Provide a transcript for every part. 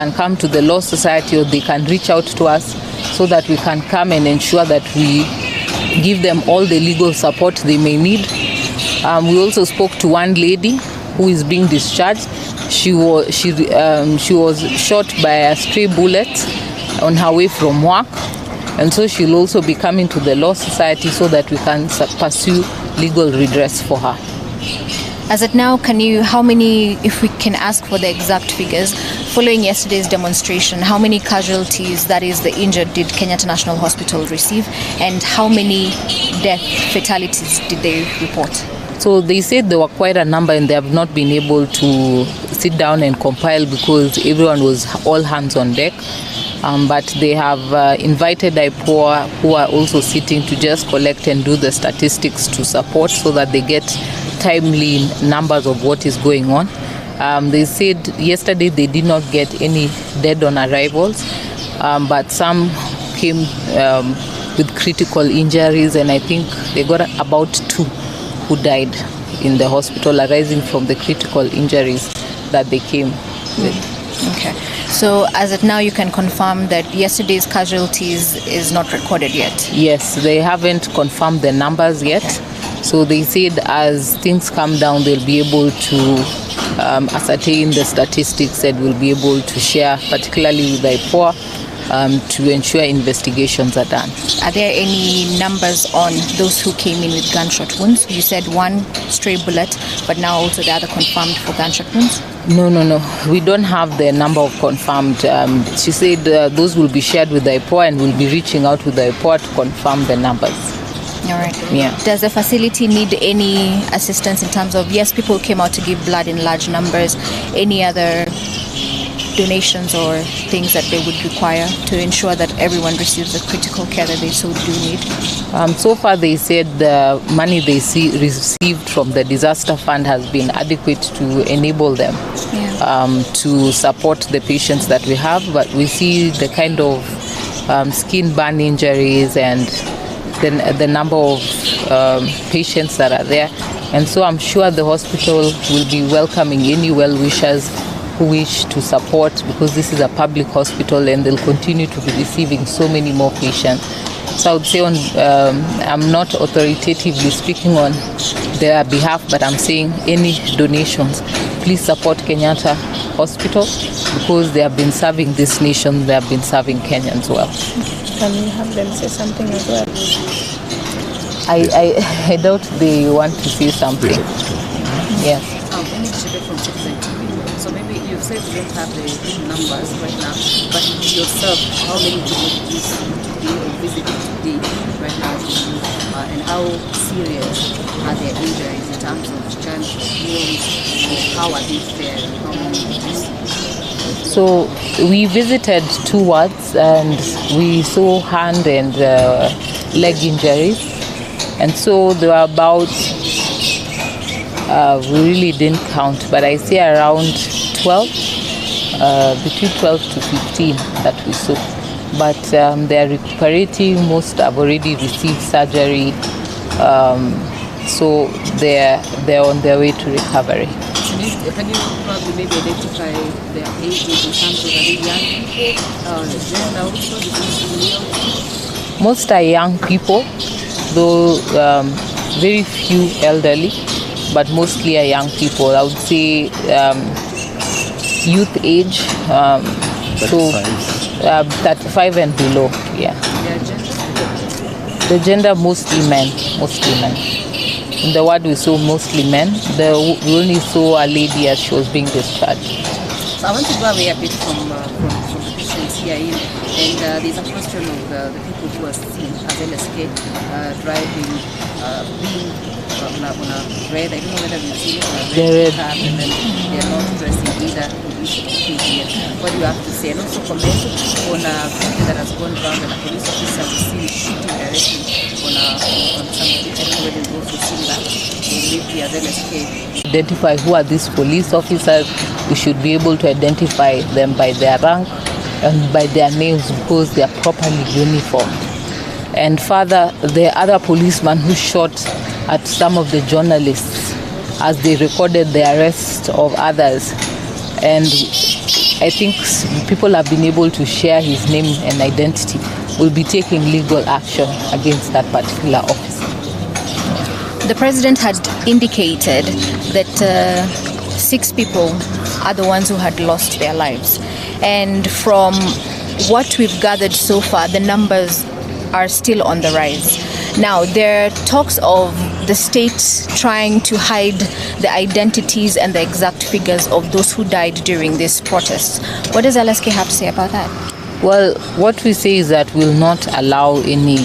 and come to the Law Society, or they can reach out to us so that we can come and ensure that we give them all the legal support they may need. We also spoke to one lady who is being discharged. She was shot by a stray bullet on her way from work, and so she'll also be coming to the Law Society so that we can pursue legal redress for her. As at now, how many, if we can ask for the exact figures, following yesterday's demonstration, how many casualties, that is the injured, did Kenyatta National Hospital receive, and how many fatalities did they report? So they said there were quite a number, and they have not been able to sit down and compile because everyone was all hands on deck. But they have invited IPOA, who are also sitting, to just collect and do the statistics to support so that they get timely numbers of what is going on. They said yesterday they did not get any dead on arrivals, but some came with critical injuries, and I think they got about 2 who died in the hospital arising from the critical injuries that they came with. Okay. So as of now, you can confirm that yesterday's casualties is not recorded yet? Yes, they haven't confirmed the numbers yet. Okay. So they said as things come down, they'll be able to ascertain the statistics and will be able to share, particularly with IPOA, to ensure investigations are done. Are there any numbers on those who came in with gunshot wounds? You said 1 stray bullet, but now also the other confirmed for gunshot wounds? No. We don't have the number of confirmed. She said those will be shared with the IPOA, and we'll be reaching out with the IPOA to confirm the numbers. All right. Yeah. Does the facility need any assistance in terms of, yes, people came out to give blood in large numbers, any other donations or things that they would require to ensure that everyone receives the critical care that they so do need? So far they said the money they received from the disaster fund has been adequate to enable them to support the patients that we have, but we see the kind of skin burn injuries and the number of patients that are there, and so I'm sure the hospital will be welcoming any well-wishers who wish to support, because this is a public hospital and they'll continue to be receiving so many more patients. So I would say I'm not authoritatively speaking on their behalf, but I'm saying any donations, please support Kenyatta Hospital, because they have been serving this nation, they have been serving Kenyans well. Can we have them say something as well? I doubt they want to say something. Yes. So maybe you've said you don't have the numbers right now, but yourself, how many people did you see today or visited today right now, and how serious are their injuries in terms of gunshots, wounds, how are they faring, how many did you see? So we visited 2 wards and we saw hand and leg injuries, and so there were about we really didn't count, but I say around 12, between 12 to 15 that we saw. But they are recuperating. Most have already received surgery, so they're on their way to recovery. Can you probably maybe identify their ages in terms of, are they young people, gender also? Most are young people, though very few elderly, but mostly are young people. I would say youth age, so 35 and below. Yeah. The gender mostly men. In the ward we saw mostly men. We only saw a lady as she was being discharged. So I want to go away a bit from the patients here, and there's a question of the people who are seen as LSK driving, being on a red, I don't know whether you've seen it, on a red cab, and then they're not dressing either police or KPN. What do you have to say? And also comment on a video that has gone around, and a police officer was seen shooting directly on somebody. I don't know whether you've also seen that, or maybe as LSK. Identify who are these police officers. We should be able to identify them by their rank and by their names, because they are properly uniformed. And further, the other policeman who shot at some of the journalists as they recorded the arrest of others, and I think people have been able to share his name and identity, will be taking legal action against that particular officer. The president had indicated that 6 people are the ones who had lost their lives. And from what we've gathered so far, the numbers are still on the rise. Now, there are talks of the state trying to hide the identities and the exact figures of those who died during these protests. What does LSK have to say about that? Well, what we say is that we'll not allow any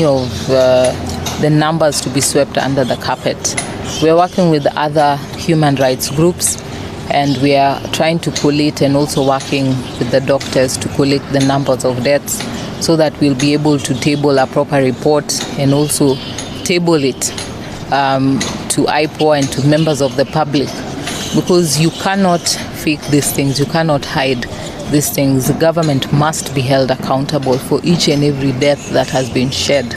of the numbers to be swept under the carpet. We're working with other human rights groups, and we are trying to collate and also working with the doctors to collect the numbers of deaths, so that we'll be able to table a proper report and also table it to IPOA and to members of the public, because you cannot fake these things, you cannot hide these things. The government must be held accountable for each and every death that has been shed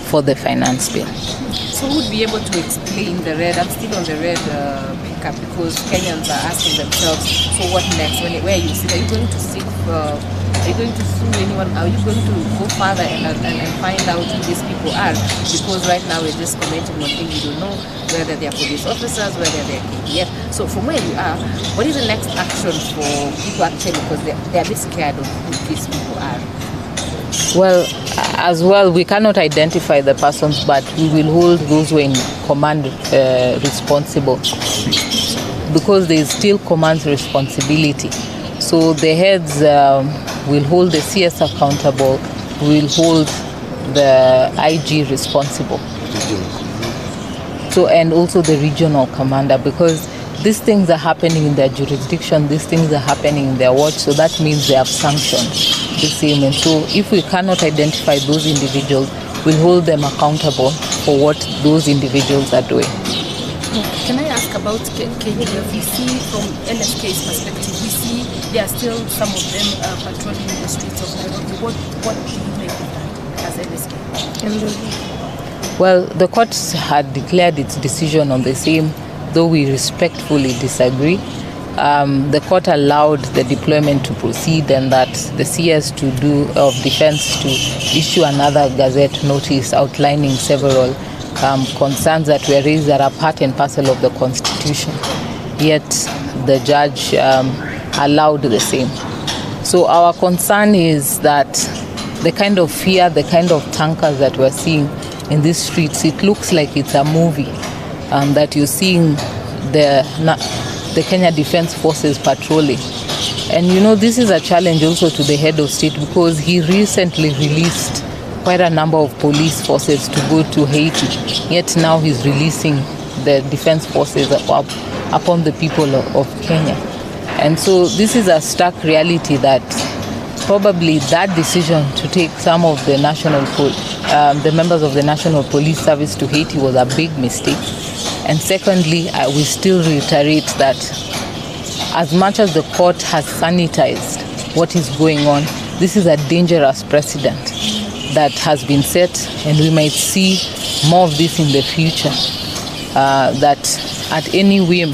for the finance bill. So who would be able to explain the red? I'm still on the red pickup, because Kenyans are asking themselves, so what next? Where you sit? Are you going to seek are you going to sue anyone? Are you going to go further and find out who these people are? Because right now we're just commenting on things we don't know, whether they are police officers, whether they are KDF. So from where you are, what is the next action for people actually, because they're a bit scared of who these people are? Well, as well, we cannot identify the persons, but we will hold those who are in command responsible, because there is still command responsibility. So the heads will hold the CS accountable, will hold the IG responsible. So, and also the regional commander, because these things are happening in their jurisdiction, these things are happening in their watch, so that means they have sanctioned the same. And so if we cannot identify those individuals, we'll hold them accountable for what those individuals are doing. Can I ask about KDF? We see from LSK's perspective, we see there are still some of them patrolling the streets of Nairobi. What do you make of that as LSK? Well, the court had declared its decision on the same, though we respectfully disagree. The court allowed the deployment to proceed, and that the CS of defense to issue another gazette notice outlining several concerns that were raised that are part and parcel of the Constitution. Yet the judge allowed the same. So our concern is that the kind of fear, the kind of tankers that we're seeing in these streets, it looks like it's a movie, that you're seeing the Kenya Defense Forces patrolling. And you know, this is a challenge also to the head of state, because he recently released quite a number of police forces to go to Haiti, yet now he's releasing the defense forces upon the people of Kenya. And so this is a stark reality that probably that decision to take some of the the members of the National Police Service to Haiti was a big mistake. And secondly, we still reiterate that as much as the court has sanitized what is going on, this is a dangerous precedent that has been set, and we might see more of this in the future, that at any whim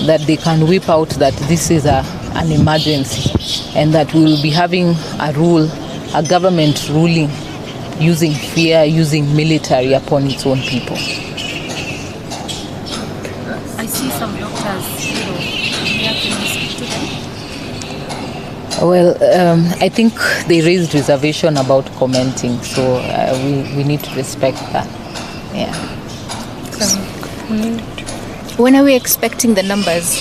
that they can whip out that this is an emergency, and that we will be having a government ruling using fear, using military upon its own people. I see some doctors, can you speak to them? Well, I think they raised reservation about commenting, so we need to respect that. Yeah. When are we expecting the numbers,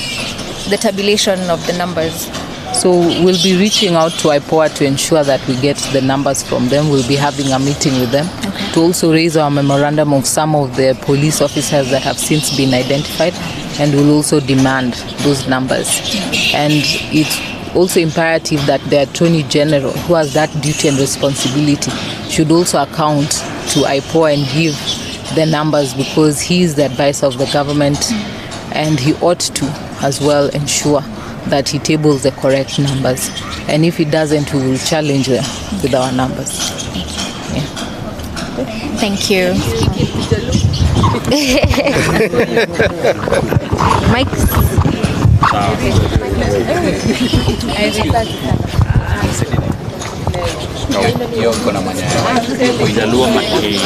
the tabulation of the numbers? So we'll be reaching out to IPOA to ensure that we get the numbers from them. We'll be having a meeting with them to also raise our memorandum of some of the police officers that have since been identified, and we'll also demand those numbers. And it's also imperative that the Attorney General, who has that duty and responsibility, should also account to IPOA and give the numbers, because he is the advisor of the government, and he ought to as well ensure that he tables the correct numbers. And if he doesn't, we will challenge them with our numbers. Yeah. Thank you. Mike. Yo con mañana Jaluo maki